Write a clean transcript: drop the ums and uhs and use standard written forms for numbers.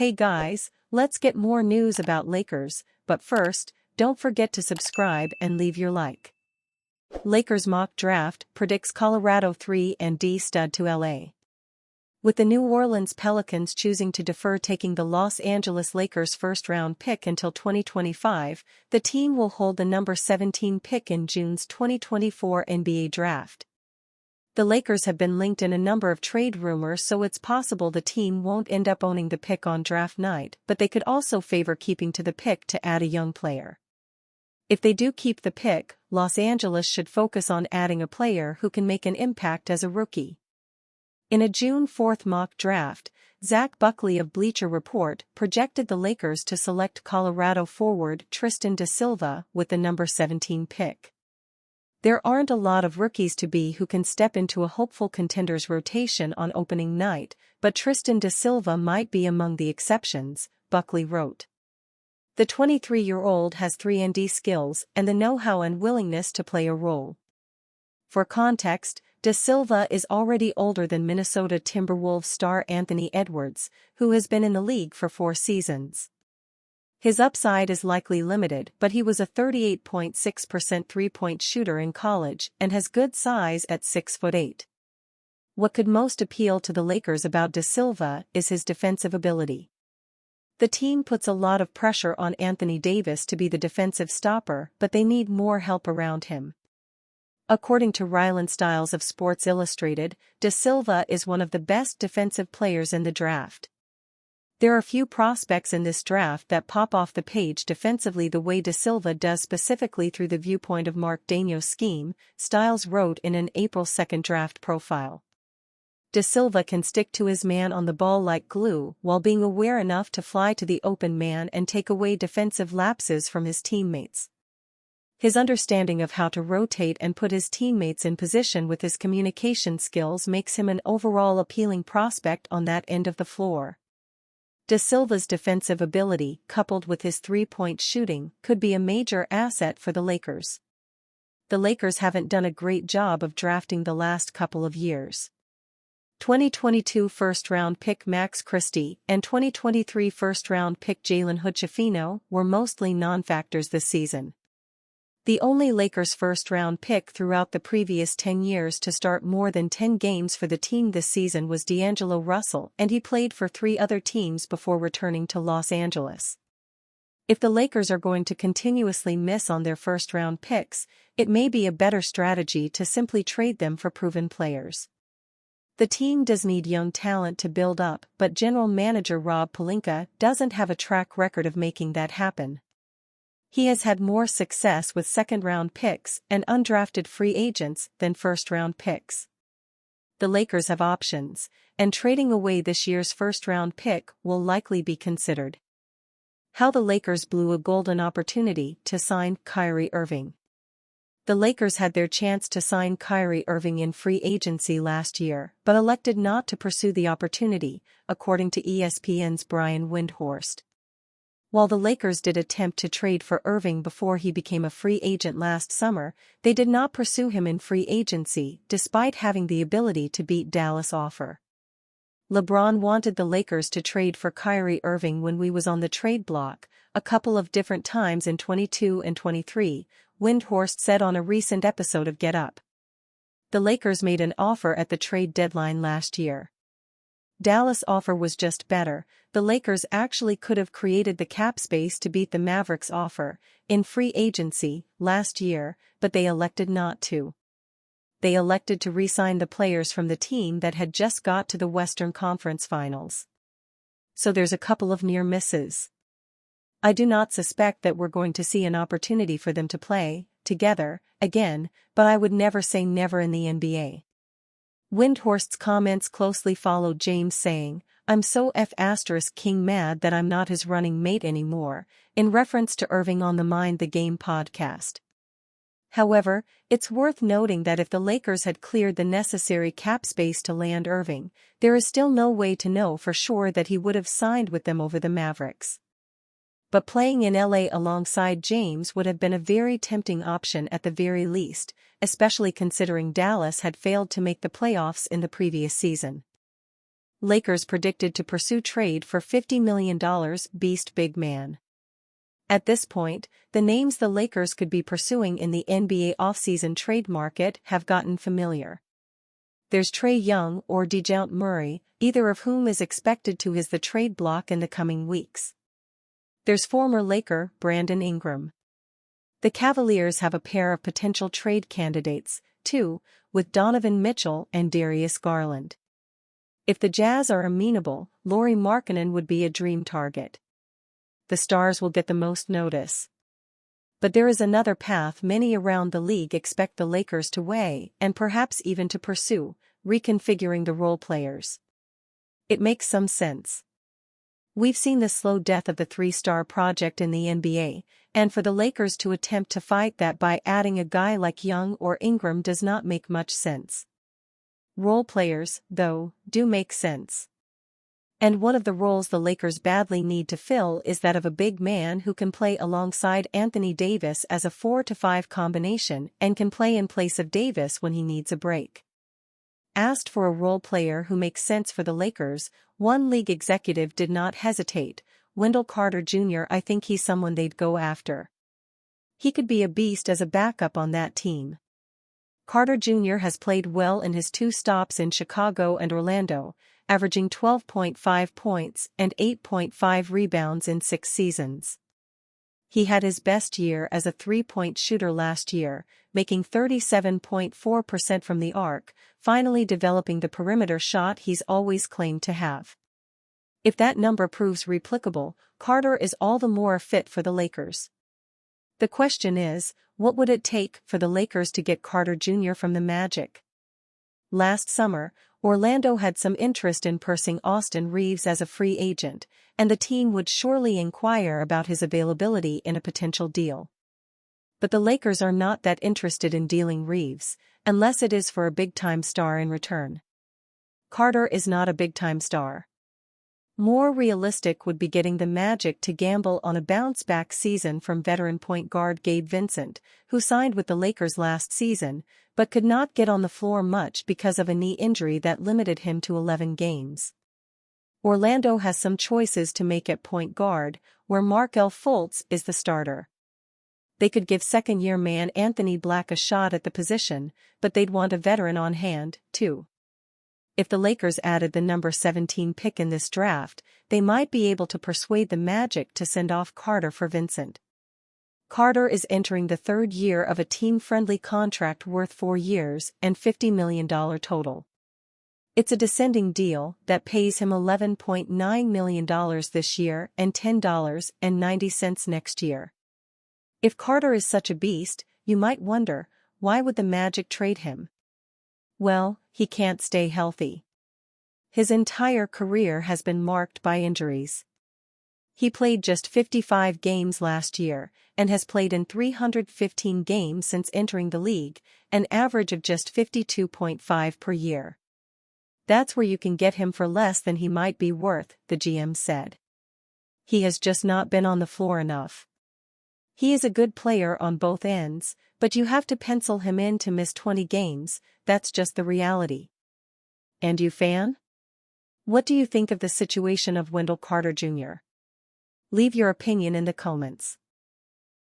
Hey guys, let's get more news about Lakers, but first, don't forget to subscribe and leave your like. Lakers mock draft predicts Colorado 3-and-D stud to LA. With the New Orleans Pelicans choosing to defer taking the Los Angeles Lakers first-round pick until 2025, the team will hold the number 17 pick in June's 2024 NBA draft. The Lakers have been linked in a number of trade rumors, so it's possible the team won't end up owning the pick on draft night, but they could also favor keeping to the pick to add a young player. If they do keep the pick, Los Angeles should focus on adding a player who can make an impact as a rookie. In a June 4 mock draft, Zach Buckley of Bleacher Report projected the Lakers to select Colorado forward Tristan da Silva with the number 17 pick. There aren't a lot of rookies to be who can step into a hopeful contenders rotation on opening night, but Tristan da Silva might be among the exceptions, Buckley wrote. The 23-year-old has 3-and-D skills and the know-how and willingness to play a role. For context, da Silva is already older than Minnesota Timberwolves star Anthony Edwards, who has been in the league for 4 seasons. His upside is likely limited, but he was a 38.6% three-point shooter in college and has good size at 6'8". What could most appeal to the Lakers about da Silva is his defensive ability. The team puts a lot of pressure on Anthony Davis to be the defensive stopper, but they need more help around him. According to Rylan Stiles of Sports Illustrated, da Silva is one of the best defensive players in the draft. There are few prospects in this draft that pop off the page defensively the way da Silva does, specifically through the viewpoint of Mark Daigneault's scheme, Stiles wrote in an April 2 draft profile. Da Silva can stick to his man on the ball like glue while being aware enough to fly to the open man and take away defensive lapses from his teammates. His understanding of how to rotate and put his teammates in position with his communication skills makes him an overall appealing prospect on that end of the floor. Da Silva's defensive ability, coupled with his three-point shooting, could be a major asset for the Lakers. The Lakers haven't done a great job of drafting the last couple of years. 2022 first-round pick Max Christie and 2023 first-round pick Jalen Hood-Schifino were mostly non-factors this season. The only Lakers first-round pick throughout the previous 10 years to start more than 10 games for the team this season was D'Angelo Russell, and he played for 3 other teams before returning to Los Angeles. If the Lakers are going to continuously miss on their first-round picks, it may be a better strategy to simply trade them for proven players. The team does need young talent to build up, but general manager Rob Pelinka doesn't have a track record of making that happen. He has had more success with second-round picks and undrafted free agents than first-round picks. The Lakers have options, and trading away this year's first-round pick will likely be considered. How the Lakers blew a golden opportunity to sign Kyrie Irving. The Lakers had their chance to sign Kyrie Irving in free agency last year, but elected not to pursue the opportunity, according to ESPN's Brian Windhorst. While the Lakers did attempt to trade for Irving before he became a free agent last summer, they did not pursue him in free agency, despite having the ability to beat Dallas' offer. LeBron wanted the Lakers to trade for Kyrie Irving when we was on the trade block, a couple of different times in 22 and 23, Windhorst said on a recent episode of Get Up. The Lakers made an offer at the trade deadline last year. Dallas' offer was just better. The Lakers actually could have created the cap space to beat the Mavericks' offer in free agency last year, but they elected not to. They elected to re-sign the players from the team that had just got to the Western Conference Finals. So there's a couple of near misses. I do not suspect that we're going to see an opportunity for them to play together again, but I would never say never in the NBA. Windhorst's comments closely followed James saying, "I'm so King mad that I'm not his running mate anymore," in reference to Irving on the Mind the Game podcast. However, it's worth noting that if the Lakers had cleared the necessary cap space to land Irving, there is still no way to know for sure that he would have signed with them over the Mavericks. But playing in LA alongside James would have been a very tempting option at the very least, especially considering Dallas had failed to make the playoffs in the previous season. Lakers predicted to pursue trade for $50 million beast big man. At this point, the names the Lakers could be pursuing in the NBA offseason trade market have gotten familiar. There's Trae Young or DeJounte Murray, either of whom is expected to hit the trade block in the coming weeks. There's former Laker Brandon Ingram. The Cavaliers have a pair of potential trade candidates, too, with Donovan Mitchell and Darius Garland. If the Jazz are amenable, Lauri Markkanen would be a dream target. The stars will get the most notice. But there is another path many around the league expect the Lakers to weigh and perhaps even to pursue: reconfiguring the role players. It makes some sense. We've seen the slow death of the three-star project in the NBA, and for the Lakers to attempt to fight that by adding a guy like Young or Ingram does not make much sense. Role players, though, do make sense. And one of the roles the Lakers badly need to fill is that of a big man who can play alongside Anthony Davis as a 4-5 combination and can play in place of Davis when he needs a break. Asked for a role player who makes sense for the Lakers, one league executive did not hesitate: Wendell Carter Jr. I think he's someone they'd go after. He could be a beast as a backup on that team. Carter Jr. has played well in his 2 stops in Chicago and Orlando, averaging 12.5 points and 8.5 rebounds in 6 seasons. He had his best year as a 3-point shooter last year, making 37.4% from the arc, finally developing the perimeter shot he's always claimed to have. If that number proves replicable, Carter is all the more fit for the Lakers. The question is, what would it take for the Lakers to get Carter Jr. from the Magic? Last summer, Orlando had some interest in pursuing Austin Reeves as a free agent, and the team would surely inquire about his availability in a potential deal. But the Lakers are not that interested in dealing Reeves, unless it is for a big-time star in return. Carter is not a big-time star. More realistic would be getting the Magic to gamble on a bounce-back season from veteran point guard Gabe Vincent, who signed with the Lakers last season, but could not get on the floor much because of a knee injury that limited him to 11 games. Orlando has some choices to make at point guard, where Markelle Fultz is the starter. They could give second-year man Anthony Black a shot at the position, but they'd want a veteran on hand, too. If the Lakers added the number 17 pick in this draft, they might be able to persuade the Magic to send off Carter for Vincent. Carter is entering the 3rd year of a team-friendly contract worth 4 years and $50 million total. It's a descending deal that pays him $11.9 million this year and $10.90 next year. If Carter is such a beast, you might wonder, why would the Magic trade him? Well, he can't stay healthy. His entire career has been marked by injuries. He played just 55 games last year, and has played in 315 games since entering the league, an average of just 52.5 per year. That's where you can get him for less than he might be worth, the GM said. He has just not been on the floor enough. He is a good player on both ends, but you have to pencil him in to miss 20 games, that's just the reality. And you, fan? What do you think of the situation of Wendell Carter Jr.? Leave your opinion in the comments.